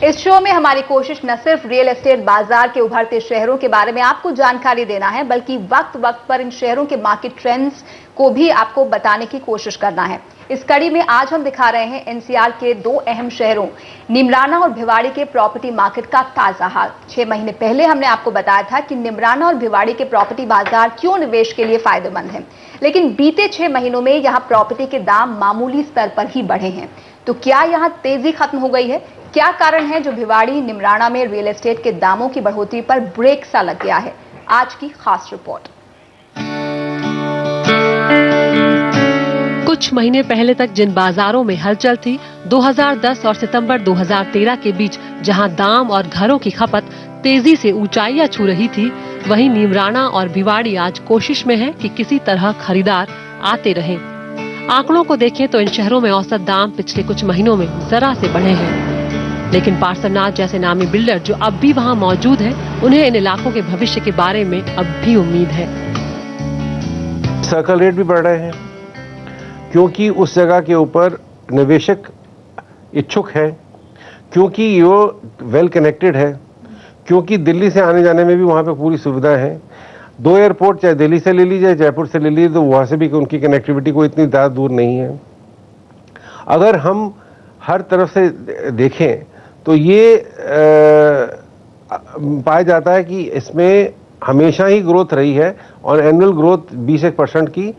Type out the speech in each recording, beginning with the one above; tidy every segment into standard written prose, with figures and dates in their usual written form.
इस शो में हमारी कोशिश न सिर्फ रियल एस्टेट बाजार के उभरते शहरों के बारे में आपको जानकारी देना है, बल्कि वक्त वक्त पर इन शहरों के मार्केट ट्रेंड्स को भी आपको बताने की कोशिश करना है। इस कड़ी में आज हम दिखा रहे हैं एनसीआर के दो अहम शहरों निमराना और भिवाड़ी के प्रॉपर्टी मार्केट का ताजा हाल। 6 महीने पहले हमने आपको बताया था कि निमराना और भिवाड़ी के प्रॉपर्टी बाजार क्यों निवेश के लिए फायदेमंद है, लेकिन बीते 6 महीनों में यहां प्रॉपर्टी के दाम मामूली स्तर पर ही बढ़े हैं। तो क्या यहां तेजी खत्म हो गई है? क्या कारण है जो भिवाड़ी निमराना में रियल एस्टेट के दामों की बढ़ोतरी पर ब्रेक सा लग गया है? आज की खास रिपोर्ट। कुछ महीने पहले तक जिन बाजारों में हलचल थी, 2010 और सितंबर 2013 के बीच जहां दाम और घरों की खपत तेजी से ऊंचाइयां छू रही थी, वहीं निमराना और भिवाड़ी आज कोशिश में है कि किसी तरह खरीदार आते रहें। आंकड़ों को देखें तो इन शहरों में औसत दाम पिछले कुछ महीनों में जरा से बढ़े हैं, लेकिन पार्सवनाथ जैसे नामी बिल्डर जो अब भी वहां मौजूद हैं, उन्हें इन इलाकों के भविष्य के बारे में अब भी उम्मीद है। सर्कल रेट भी बढ़ रहे हैं क्योंकि उस जगह के ऊपर निवेशक इच्छुक है, क्योंकि वो वेल कनेक्टेड है, क्योंकि दिल्ली से आने जाने में भी वहाँ पे पूरी सुविधा है। 2 एयरपोर्ट चाहे दिल्ली से ले लीजिए, जयपुर से ले लीजिए, तो वहाँ से भी उनकी कनेक्टिविटी कोई इतनी ज़्यादा दूर नहीं है। अगर हम हर तरफ से देखें तो ये पाया जाता है कि इसमें हमेशा ही ग्रोथ रही है और एनुअल ग्रोथ 20% की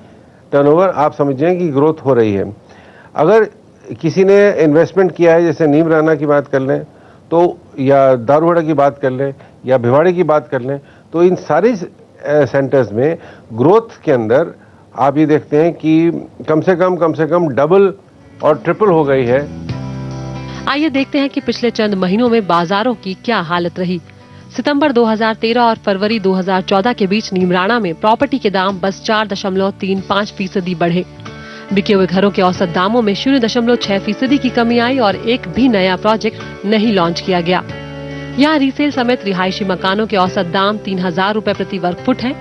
टर्नओवर आप समझें कि ग्रोथ हो रही है। अगर किसी ने इन्वेस्टमेंट किया है, जैसे नीमराना की बात कर लें तो, या दारूहड़ा की बात कर लें, या भिवाड़ी की बात कर लें, तो इन सारे सेंटर्स में ग्रोथ के अंदर आप ये देखते हैं कि कम से कम डबल और ट्रिपल हो गई है। आइए देखते हैं कि पिछले चंद महीनों में बाजारों की क्या हालत रही। सितंबर 2013 और फरवरी 2014 के बीच नीमराना में प्रॉपर्टी के दाम बस 4.35% बढ़े। बिके हुए घरों के औसत दामों में 0.6% की कमी आई और एक भी नया प्रोजेक्ट नहीं लॉन्च किया गया। यहाँ रीसेल समेत रिहायशी मकानों के औसत दाम 3000 रुपए प्रति वर्ग फुट है।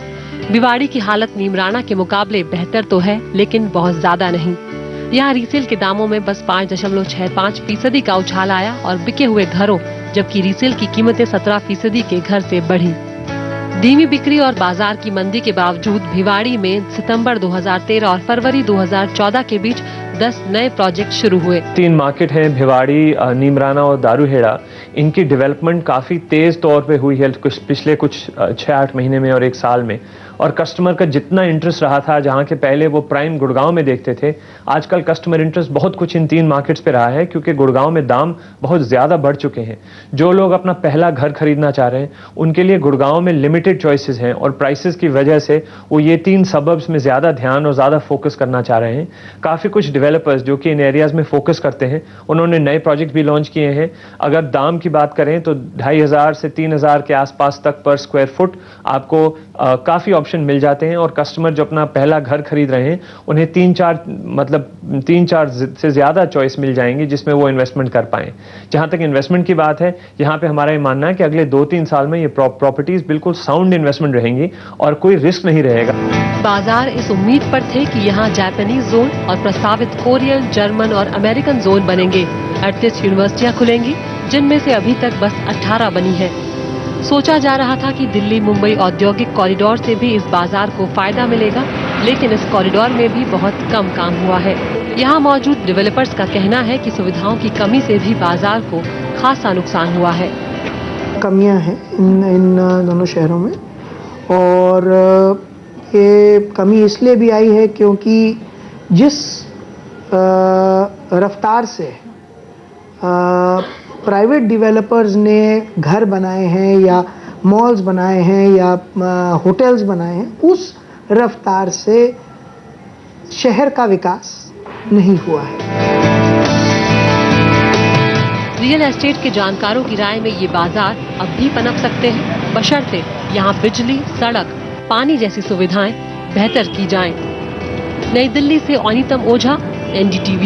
भिवाड़ी की हालत नीमराना के मुकाबले बेहतर तो है, लेकिन बहुत ज्यादा नहीं। यहाँ रीसेल के दामों में बस 5.65% का उछाल आया और बिके हुए घरों, जबकि रीसेल की कीमतें 17% के घर से बढ़ी। धीमी बिक्री और बाजार की मंदी के बावजूद भिवाड़ी में सितंबर 2013 और फरवरी 2014 के बीच 10 नए प्रोजेक्ट शुरू हुए। 3 मार्केट हैं, भिवाड़ी, नीमराना और दारूहेड़ा। इनकी डेवलपमेंट काफ़ी तेज़ तौर पे हुई है पिछले कुछ 6-8 महीने में और 1 साल में। और कस्टमर का जितना इंटरेस्ट रहा था, जहाँ के पहले वो प्राइम गुड़गांव में देखते थे, आजकल कस्टमर इंटरेस्ट बहुत कुछ इन 3 मार्केट्स पे रहा है, क्योंकि गुड़गांव में दाम बहुत ज़्यादा बढ़ चुके हैं। जो लोग अपना पहला घर खरीदना चाह रहे हैं, उनके लिए गुड़गांव में लिमिटेड चॉइसेस हैं और प्राइसेस की वजह से वो ये 3 सबर्ब्स में ज़्यादा ध्यान और ज़्यादा फोकस करना चाह रहे हैं। काफ़ी कुछ डेवलपर्स जो कि इन एरियाज़ में फोकस करते हैं, उन्होंने नए प्रोजेक्ट भी लॉन्च किए हैं। अगर दाम की बात करें तो 2500 से 3000 के आसपास तक पर स्क्वायर फुट आपको काफ़ी ऑप्शन मिल जाते हैं। और कस्टमर जो अपना पहला घर खरीद रहे हैं, उन्हें 3-4 से ज़्यादा चॉइस मिल जाएंगी जिसमें वो इन्वेस्टमेंट कर पाएँ। जहाँ तक इन्वेस्टमेंट की बात है, यहाँ पे हमारा ये मानना है कि अगले 2-3 साल में ये प्रॉपर्टीज बिल्कुल साउंड इन्वेस्टमेंट रहेंगी और कोई रिस्क नहीं रहेगा। बाजार इस उम्मीद पर थे कि यहाँ जापानीज जोन और प्रस्तावित कोरियन, जर्मन और अमेरिकन जोन बनेंगे। 38 यूनिवर्सिटियाँ खुलेंगी, जिनमें से अभी तक बस 18 बनी है। सोचा जा रहा था कि दिल्ली मुंबई औद्योगिक कॉरिडोर से भी इस बाजार को फायदा मिलेगा, लेकिन इस कॉरिडोर में भी बहुत कम काम हुआ है। यहाँ मौजूद डेवलपर्स का कहना है कि सुविधाओं की कमी से भी बाजार को खासा नुकसान हुआ है। कमियां हैं इन दोनों शहरों में, और ये कमी इसलिए भी आई है क्योंकि जिस रफ्तार से प्राइवेट डेवलपर्स ने घर बनाए हैं या मॉल्स बनाए हैं या होटल्स बनाए हैं, उस रफ्तार से शहर का विकास नहीं हुआ है। रियल एस्टेट के जानकारों की राय में ये बाजार अब भी पनप सकते हैं, बशर्ते यहाँ बिजली, सड़क, पानी जैसी सुविधाएं बेहतर की जाएं। नई दिल्ली से अनीतम ओझा, NDTV।